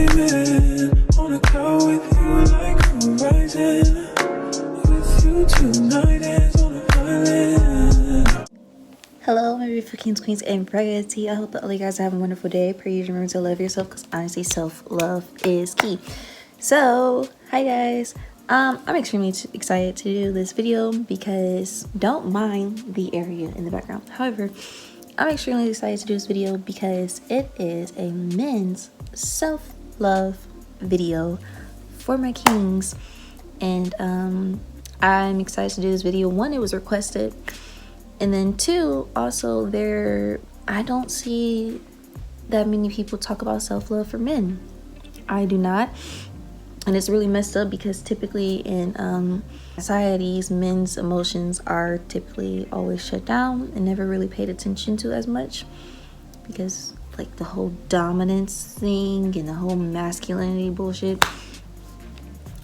dreaming on a cloud with you like horizon. With you tonight is on an island. Hello, my beautiful kings, queens, and royalty. I hope that all you guys are having a wonderful day. Pray you remember to love yourself, because honestly, self-love is key. So, hi guys. I'm extremely excited to do this video because don't mind the area in the background. However, I'm extremely excited to do this video because it is a men's self-love video for my kings. And I'm excited to do this video. One, it was requested. And then two, also I don't see that many people talk about self-love for men. I do not. And it's really messed up because typically in societies, men's emotions are typically always shut down and never really paid attention to as much. Because like the whole dominance thing and the whole masculinity bullshit.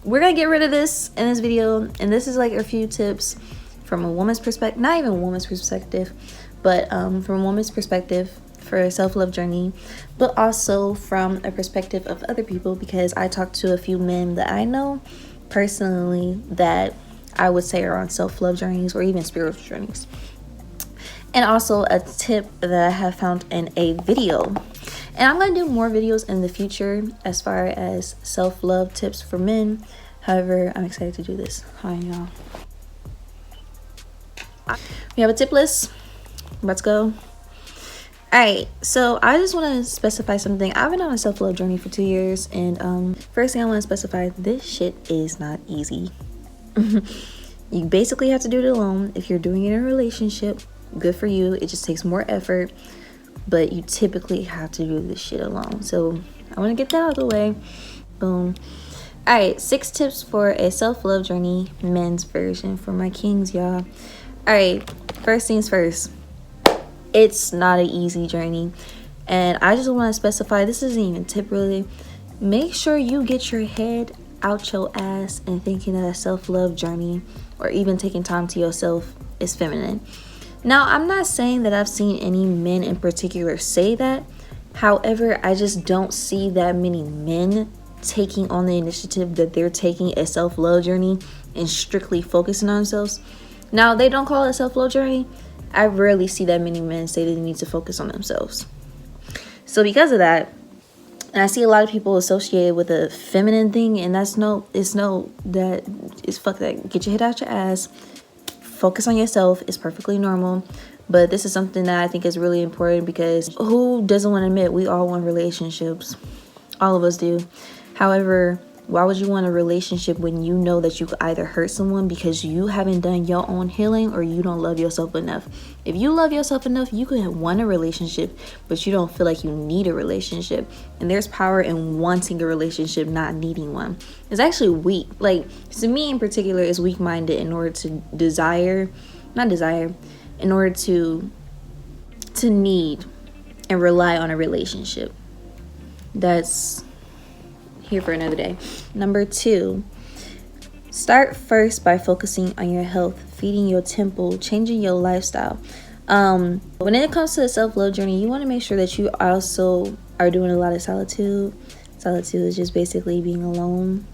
We're gonna get rid of this in this video. And this is like a few tips from a woman's perspective, not even a woman's perspective, but from a woman's perspective for a self-love journey, but also from a perspective of other people, because I talked to a few men that I know personally that I would say are on self-love journeys or even spiritual journeys. And also a tip that I have found in a video. And I'm going to do more videos in the future as far as self-love tips for men. However, I'm excited to do this. Hi, y'all. We have a tip list. Let's go. Alright, so I just want to specify something. I've been on a self-love journey for 2 years, and first thing I want to specify, this shit is not easy. You basically have to do it alone. If you're doing it in a relationship, good for you. It just takes more effort, but you typically have to do this shit alone. So I want to get that out of the way. Boom. Alright, 6 tips for a self-love journey, men's version for my kings, y'all. Alright, first things first. It's not an easy journey. And I just want to specify, this isn't even a tip really. Make sure you get your head out your ass and thinking that a self-love journey or even taking time to yourself is feminine. Now, I'm not saying that I've seen any men in particular say that. However, I just don't see that many men taking on the initiative that they're taking a self-love journey and strictly focusing on themselves. Now, they don't call it a self-love journey. I rarely see that many men say they need to focus on themselves. So because of that, and I see a lot of people associated with a feminine thing, and fuck that. Get your head out your ass. Focus on yourself. It's perfectly normal. But this is something that I think is really important, because who doesn't want to admit we all want relationships? All of us do. However, why would you want a relationship when you know that you could either hurt someone because you haven't done your own healing or you don't love yourself enough? If you love yourself enough, you could want a relationship, but you don't feel like you need a relationship. And there's power in wanting a relationship, not needing one. It's actually weak. Like, to me in particular, is weak-minded in order to in order to need and rely on a relationship. That's here for another day. Number 2, start first by focusing on your health, feeding your temple, changing your lifestyle. When it comes to the self-love journey, you want to make sure that you also are doing a lot of solitude. Solitude is just basically being alone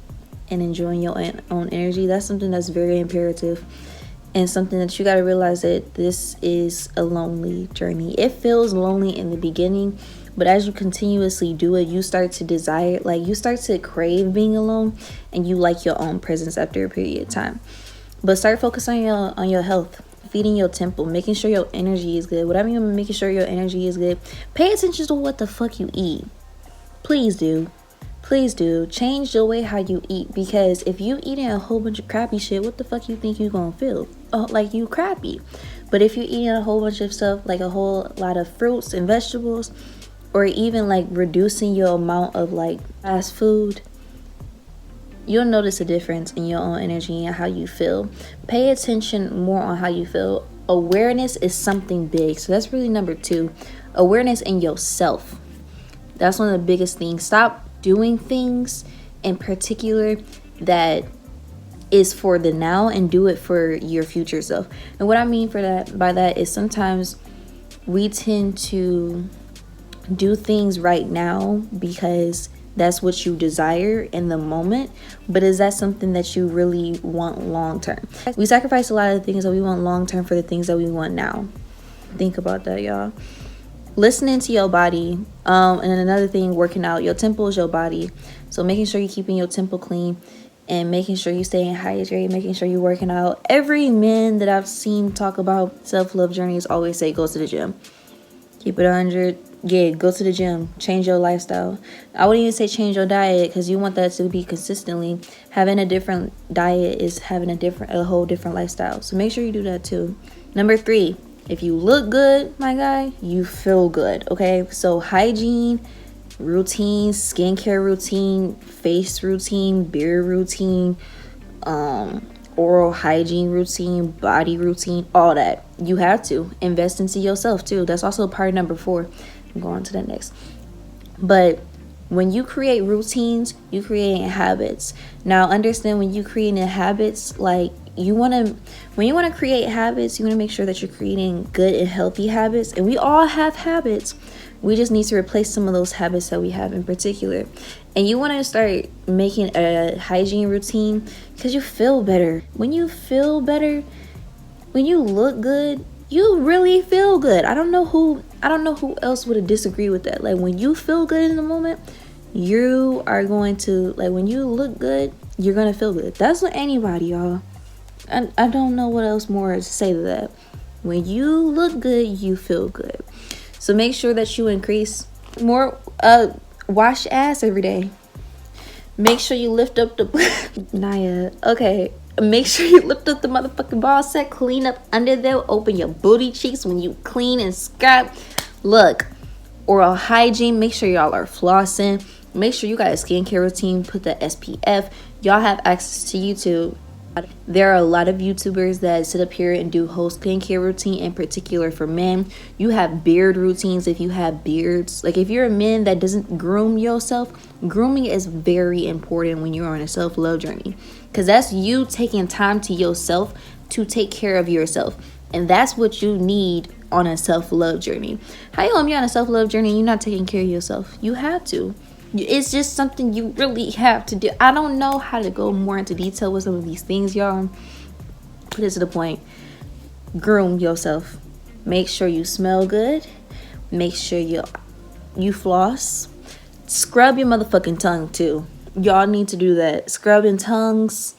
and enjoying your own energy. That's something that's very imperative, and something that you got to realize that this is a lonely journey. It feels lonely in the beginning, but as you continuously do it, you start to desire, like you start to crave being alone, and you like your own presence after a period of time. But start focusing on your health, feeding your temple, making sure your energy is good. Whatever you mean, making sure your energy is good. Pay attention to what the fuck you eat. Please do. Please do. Change the way how you eat, because if you eating a whole bunch of crappy shit, what the fuck you think you gonna feel? Oh, like you crappy. But if you're eating a whole bunch of stuff, like a whole lot of fruits and vegetables, or even like reducing your amount of like fast food, you'll notice a difference in your own energy and how you feel. Pay attention more on how you feel. Awareness is something big. So that's really number 2. Awareness in yourself. That's one of the biggest things. Stop doing things in particular that is for the now and do it for your future self. And what I mean by that is sometimes we tend to do things right now because that's what you desire in the moment, but is that something that you really want long term? We sacrifice a lot of the things that we want long term for the things that we want now. Think about that, y'all. Listening to your body, and another thing, working out. Your temple is your body, so making sure you're keeping your temple clean and making sure you staying hydrated, making sure you're working out. Every man that I've seen talk about self-love journeys always say go to the gym. Keep it 100. Yeah, go to the gym. Change your lifestyle. I wouldn't even say change your diet, because you want that to be consistently. Having a different diet is having a whole different lifestyle. So make sure you do that too. Number 3, if you look good, my guy, you feel good. Okay, so hygiene routine, skincare routine, face routine, beard routine, oral hygiene routine, body routine, all that. You have to invest into yourself too. That's also part number 4. I'm going to the next. But when you create routines, you create habits. Now understand, when you create habits, like when you want to create habits, you want to make sure that you're creating good and healthy habits. And we all have habits. We just need to replace some of those habits that we have in particular. And you want to start making a hygiene routine because you feel better. When you feel better, when you look good, you really feel good. I don't know who else would disagree with that. Like, when you feel good in the moment, you are going to, like, when you look good, you're going to feel good. That's what anybody, y'all. I don't know what else more to say to that. When you look good, you feel good. So make sure that you increase more, wash ass every day. Make sure you lift up the Naya. Okay. Make sure you lift up the motherfucking ball sack, clean up under there, open your booty cheeks when you clean and scrap. Look, oral hygiene, make sure y'all are flossing. Make sure you got a skincare routine, put the SPF. Y'all have access to YouTube. There are a lot of YouTubers that sit up here and do whole skincare routine, in particular for men. You have beard routines if you have beards. Like, if you're a man that doesn't groom yourself, grooming is very important when you're on a self-love journey, because that's you taking time to yourself to take care of yourself. And that's what you need on a self-love journey. How you gonna be on a self-love journey and you're not taking care of yourself? You have to. It's just something you really have to do. I don't know how to go more into detail with some of these things, y'all. But it's to the point. Groom yourself. Make sure you smell good. Make sure you floss. Scrub your motherfucking tongue too. Y'all need to do that. Scrubbing tongues.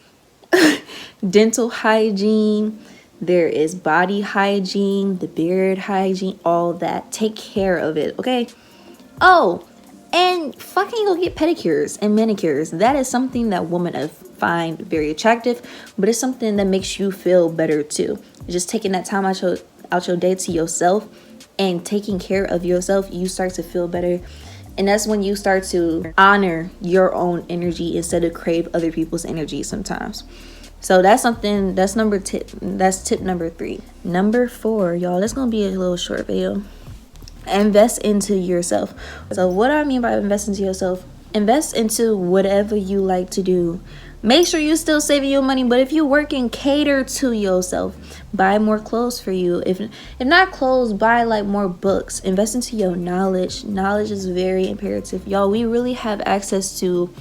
Dental hygiene. There is body hygiene, the beard hygiene, all that. Take care of it, okay? Oh, and fucking go get pedicures and manicures. That is something that women find very attractive, but it's something that makes you feel better too. Just taking that time out your day to yourself and taking care of yourself, you start to feel better. And that's when you start to honor your own energy instead of crave other people's energy sometimes. So that's something, that's tip number 3. Number 4, y'all, that's gonna be a little short video. Invest into yourself. So what do I mean by invest into yourself? Invest into whatever you like to do. Make sure you're still saving your money, but if you're working, cater to yourself. Buy more clothes for you. If not clothes, buy like more books. Invest into your knowledge. Knowledge is very imperative. Y'all, we really have access to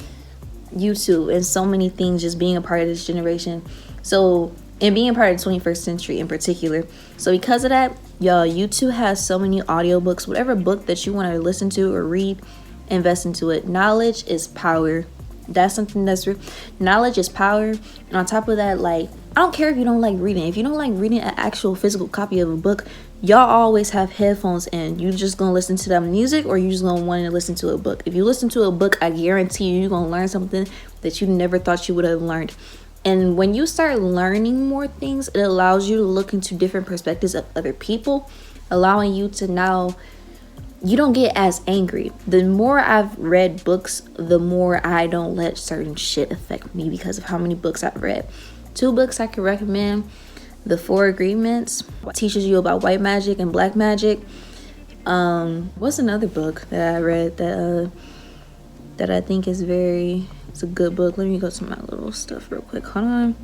YouTube and so many things, just being a part of this generation. So, and being a part of the 21st century in particular. So because of that, y'all, YouTube has so many audiobooks. Whatever book that you want to listen to or read, invest into it. Knowledge is power. That's something that's knowledge is power. And on top of that, like, I don't care if you don't like reading. If you don't like reading an actual physical copy of a book, y'all always have headphones in. You just gonna listen to that music, or you just gonna want to listen to a book. If you listen to a book, I guarantee you're gonna learn something that you never thought you would have learned. And when you start learning more things, it allows you to look into different perspectives of other people, allowing you to now, you don't get as angry. The more I've read books, the more I don't let certain shit affect me because of how many books I've read. 2 books I could recommend: The 4 Agreements, teaches you about white magic and black magic. What's another book that I read that I think is it's a good book? Let me go to my little stuff real quick. Hold on.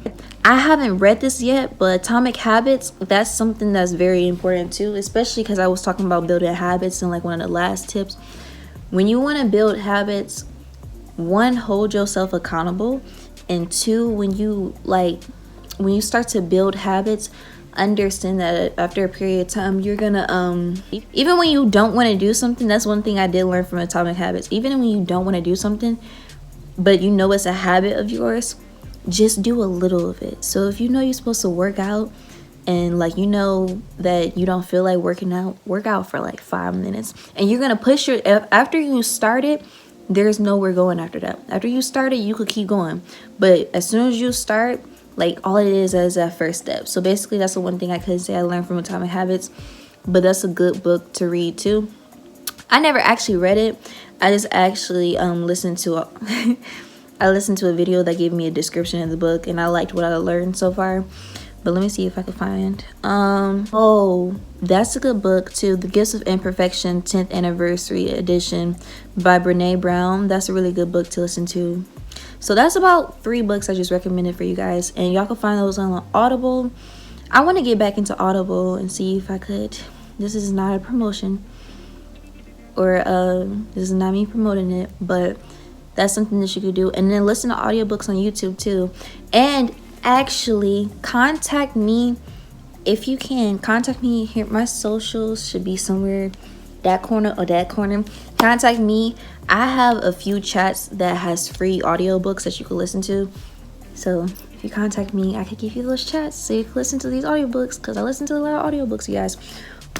I haven't read this yet, but Atomic Habits, that's something that's very important too, especially because I was talking about building habits in like one of the last tips. When you want to build habits, one, hold yourself accountable, and two, when you start to build habits, understand that after a period of time you're gonna even when you don't want to do something. That's one thing I did learn from Atomic Habits. Even when you don't want to do something, but you know it's a habit of yours, just do a little of it. So if you know you're supposed to work out, and like, you know that you don't feel like working out, work out for like 5 minutes, and you're gonna push your, after you start it, there's nowhere going after that. After you start it, you could keep going, but as soon as you start, like, all it is that first step. So basically, that's the one thing I could say I learned from Atomic Habits. But that's a good book to read too. I never actually read it. I just actually listened to a video that gave me a description of the book, and I liked what I learned so far. But let me see if I can find. Oh, that's a good book too. The Gifts of Imperfection 10th Anniversary Edition by Brene Brown. That's a really good book to listen to. So that's about 3 books I just recommended for you guys, and y'all can find those on Audible. I want to get back into Audible and see if I could. This is not a promotion, or this is not me promoting it, but that's something that you could do. And then listen to audiobooks on YouTube too. And actually, contact me if you can. Contact me here. My socials should be somewhere, that corner or that corner. Contact me. I have a few chats that has free audiobooks that you can listen to. So if you contact me, I could give you those chats so you can listen to these audiobooks, because I listen to a lot of audiobooks, you guys.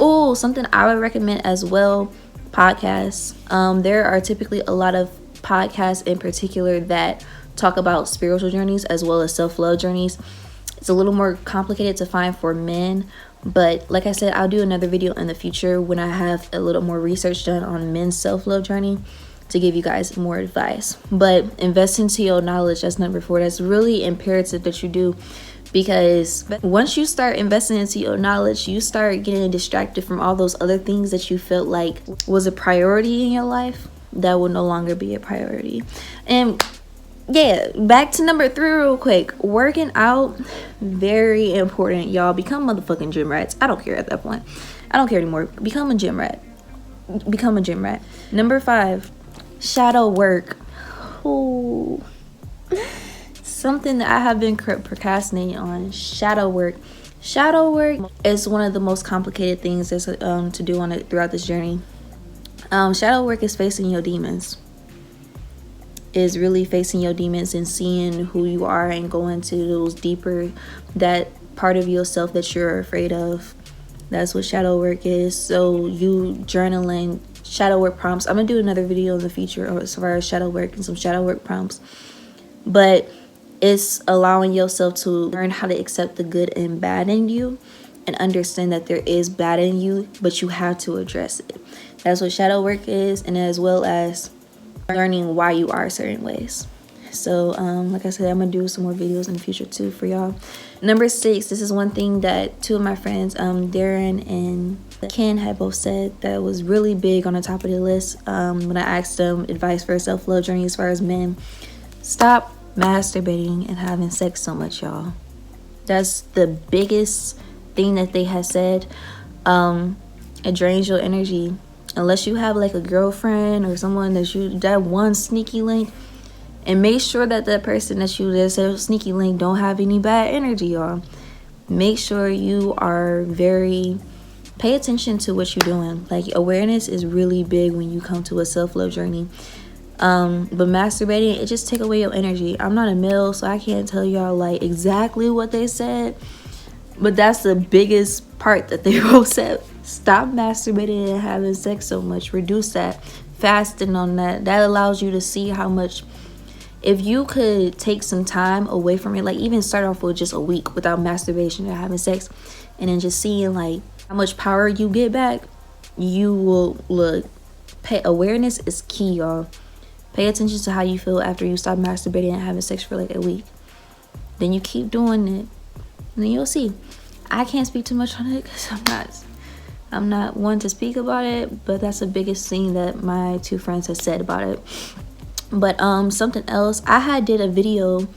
Oh, something I would recommend as well, podcasts. There are typically a lot of podcasts in particular that talk about spiritual journeys as well as self-love journeys. It's a little more complicated to find for men, but like I said, I'll do another video in the future when I have a little more research done on men's self-love journey to give you guys more advice. But invest into your knowledge, that's number 4. That's really imperative that you do, because once you start investing into your knowledge, you start getting distracted from all those other things that you felt like was a priority in your life. That will no longer be a priority. And yeah, back to number 3 real quick. Working out, very important, y'all. Become motherfucking gym rats. I don't care at that point. I don't care anymore. Become a gym rat. Become a gym rat. Number 5, shadow work. Ooh. Something that I have been procrastinating on. Shadow work. Shadow work is one of the most complicated things that's to do on it throughout this journey. Shadow work is facing your demons. Is really facing your demons and seeing who you are and going to those deeper, that part of yourself that you're afraid of. That's what shadow work is. So you journaling, shadow work prompts. I'm gonna do another video in the future as far as shadow work and some shadow work prompts. But it's allowing yourself to learn how to accept the good and bad in you, and understand that there is bad in you, but you have to address it. That's what shadow work is, and as well as learning why you are certain ways. So like I said, I'm gonna do some more videos in the future too for y'all. Number 6, this is one thing that 2 of my friends, Darren and Ken, had both said that was really big on the top of the list when I asked them advice for a self-love journey as far as men. Stop masturbating and having sex so much, y'all. That's the biggest thing that they had said. It drains your energy. Unless you have like a girlfriend or someone that one sneaky link, and make sure that that person that you just have sneaky link don't have any bad energy, y'all. Make sure you are pay attention to what you're doing. Like, awareness is really big when you come to a self-love journey. But masturbating, it just take away your energy. I'm not a male, so I can't tell y'all like exactly what they said, but that's the biggest part that they both said. Stop masturbating and having sex so much. Reduce that. Fasting on that. That allows you to see how much, if you could take some time away from it, like even start off with just a week without masturbation or having sex, and then just seeing like how much power you get back, you will awareness is key, y'all. Pay attention to how you feel after you stop masturbating and having sex for like a week. Then you keep doing it, and then you'll see. I can't speak too much on it because I'm not one to speak about it, but that's the biggest thing that my 2 friends have said about it. But something else, I did a video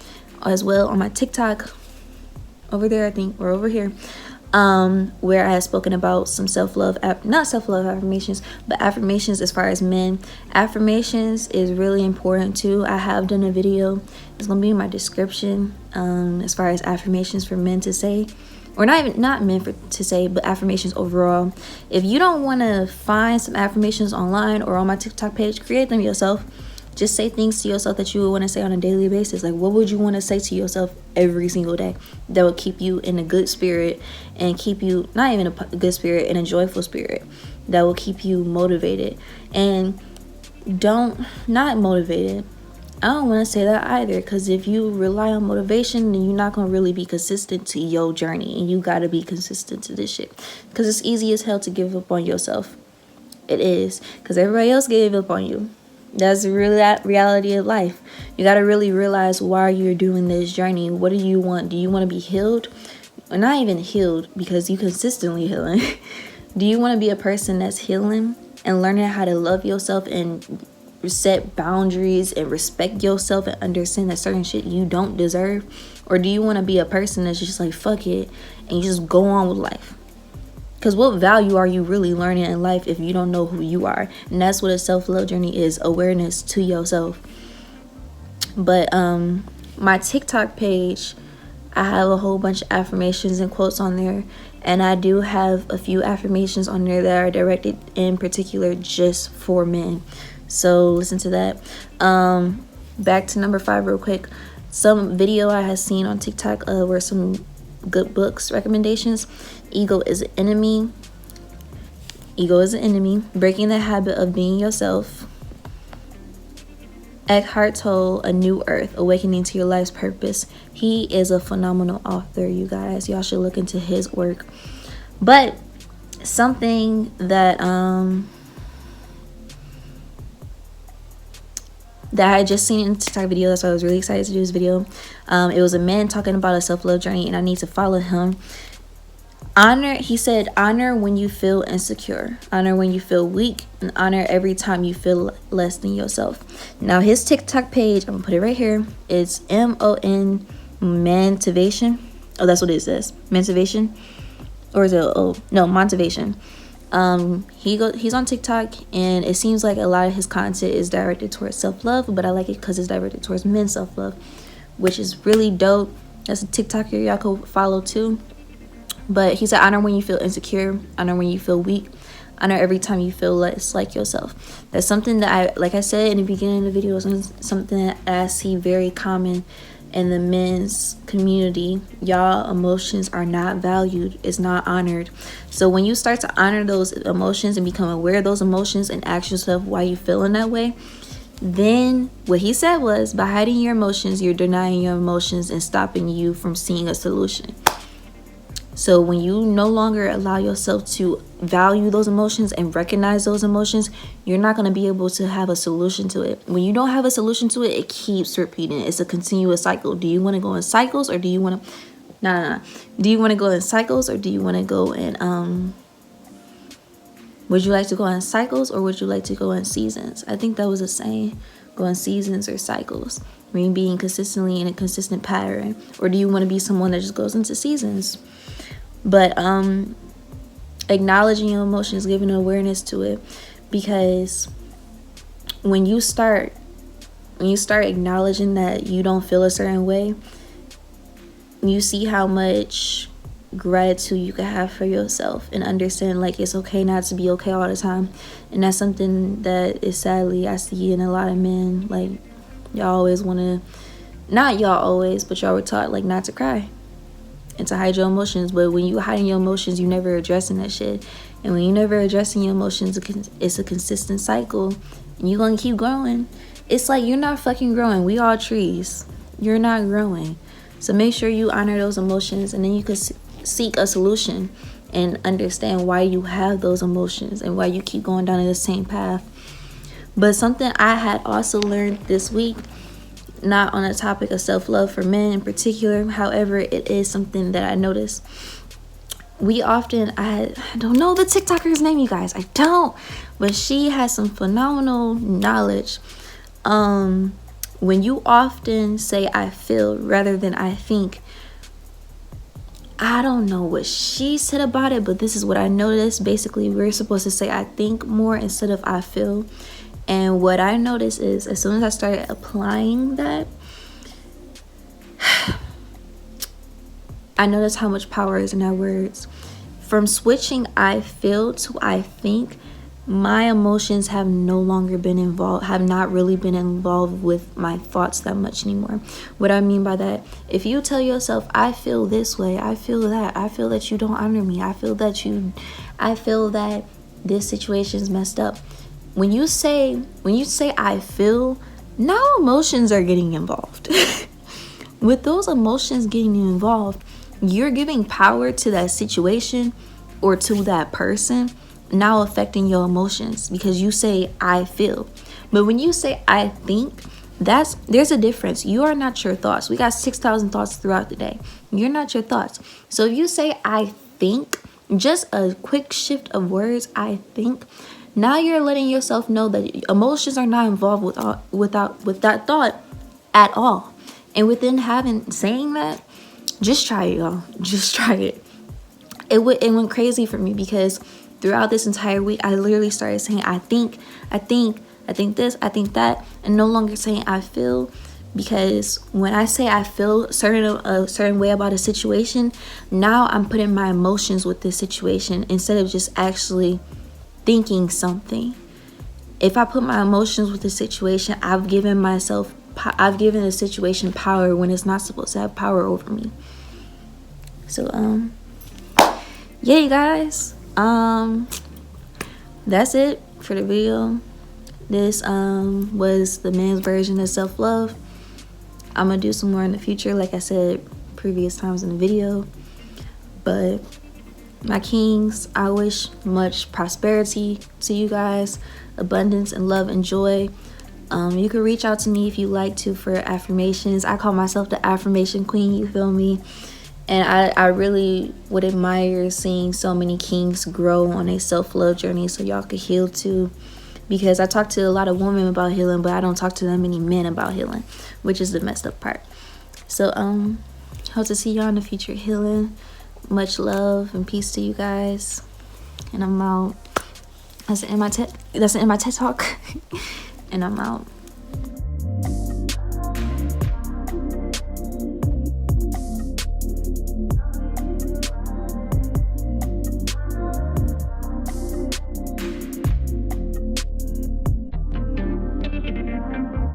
as well on my TikTok over there, I think, or over here, where I had spoken about some self-love, not self-love affirmations, but affirmations as far as men. Affirmations is really important too. I have done a video, it's gonna be in my description, as far as affirmations for men to say, or not men to say, but affirmations overall. If you don't want to find some affirmations online or on my TikTok page, create them yourself. Just say things to yourself that you would want to say on a daily basis. Like, what would you want to say to yourself every single day that would keep you in a good spirit and keep you, not even a good spirit, in a joyful spirit, that will keep you motivated and not motivated. I don't want to say that either, because if you rely on motivation, then you're not going to really be consistent to your journey, and you got to be consistent to this shit, because it's easy as hell to give up on yourself. It is, because everybody else gave up on you. That's the reality of life. You got to really realize why you're doing this journey. What do you want? Do you want to be healed? Or not even healed, because you consistently healing. Do you want to be a person that's healing and learning how to love yourself and set boundaries and respect yourself and understand that certain shit you don't deserve? Or do you want to be a person that's just like, fuck it, and you just go on with life? Because what value are you really learning in life if you don't know who you are? And that's what a self-love journey is, awareness to yourself. But my TikTok page, I have a whole bunch of affirmations and quotes on there. And I do have a few affirmations on there that are directed in particular just for men. So listen to that. Back to number 5 real quick. Some video I had seen on TikTok were some good books recommendations. Ego is an enemy. Breaking the habit of being yourself. Eckhart Tolle, A New Earth, Awakening to Your Life's Purpose. He is a phenomenal author, you guys. Y'all should look into his work. But something that I had just seen in a TikTok video, that's why I was really excited to do this video. It was a man talking about a self-love journey, and I need to follow him. He said, honor when you feel insecure, honor when you feel weak, and honor every time you feel less than yourself. Now, his TikTok page, I'm gonna put it right here, is MON Motivation. Oh, that's what it says, Motivation, or is it Motivation? He's on TikTok, and it seems like a lot of his content is directed towards self-love, but I like it because it's directed towards men's self-love, which is really dope. That's a TikToker y'all could follow too. But he said, honor when you feel insecure, honor when you feel weak, honor every time you feel less like yourself. That's something that like I said in the beginning of the video, is something that I see very common in the men's community. Y'all emotions are not valued, it's not honored. So when you start to honor those emotions and become aware of those emotions and ask yourself why you feeling that way, then what he said was, by hiding your emotions, you're denying your emotions and stopping you from seeing a solution. So when you no longer allow yourself to value those emotions and recognize those emotions, you're not going to be able to have a solution to it. When you don't have a solution to it, it keeps repeating. It's a continuous cycle. Do you want to go in cycles, or do you want to... No. Do you want to go in cycles, or do you want to go in... Would you like to go in cycles, or would you like to go in seasons? I think that was a saying. Go in seasons or cycles. I mean, being consistently in a consistent pattern. Or do you want to be someone that just goes into seasons? But acknowledging your emotions, giving awareness to it, because when you start acknowledging that you don't feel a certain way, you see how much gratitude you can have for yourself and understand, like, it's okay not to be okay all the time. And that's something that is sadly I see in a lot of men. Like, y'all always want to, not y'all always, but y'all were taught like not to cry and to hide your emotions. But when you hiding your emotions, you never addressing that shit. And when you never addressing your emotions, it's a consistent cycle, and you're gonna keep growing. It's like you're not fucking growing. We all trees. You're not growing. So make sure you honor those emotions, and then you can seek a solution and understand why you have those emotions and why you keep going down the same path. But something I had also learned this week, not on the topic of self-love for men in particular, however, it is something that I noticed. We often, I don't know the TikToker's name, you guys, I don't, but she has some phenomenal knowledge. When you often say I feel rather than I think, I don't know what she said about it, but this is what I noticed. Basically, we're supposed to say I think more instead of I feel. And what I noticed is as soon as I started applying that, I noticed how much power is in our words. From switching I feel to I think, my emotions have no longer been involved, have not really been involved with my thoughts that much anymore. What I mean by that, if you tell yourself, I feel this way, I feel that, I feel that you don't honor me, I feel that this situation is messed up. When you say I feel, now emotions are getting involved. With those emotions getting involved, you're giving power to that situation or to that person, now affecting your emotions because you say I feel. But when you say I think, there's a difference. You are not your thoughts. We got 6,000 thoughts throughout the day. You're not your thoughts. So if you say I think, just a quick shift of words, I think, now you're letting yourself know that emotions are not involved with that thought at all. And within saying that, just try it, y'all. Just try it. It went crazy for me because throughout this entire week, I literally started saying, I think this, I think that, and no longer saying I feel, because when I say I feel a certain way about a situation, now I'm putting my emotions with this situation instead of just actually thinking something. If I put my emotions with the situation, I've given the situation power when it's not supposed to have power over me. So yeah, you guys, that's it for the video. This was the man's version of self-love. I'm gonna do some more in the future, like I said previous times in the video. But my kings, I wish much prosperity to you guys, abundance and love and joy. You can reach out to me if you like to for affirmations. I call myself the affirmation queen, you feel me? And I really would admire seeing so many kings grow on a self-love journey so y'all could heal too. Because I talk to a lot of women about healing, but I don't talk to that many men about healing, which is the messed up part. So hope to see y'all in the future healing. Much love and peace to you guys. And I'm out. That's the end of my TED Talk. And I'm out.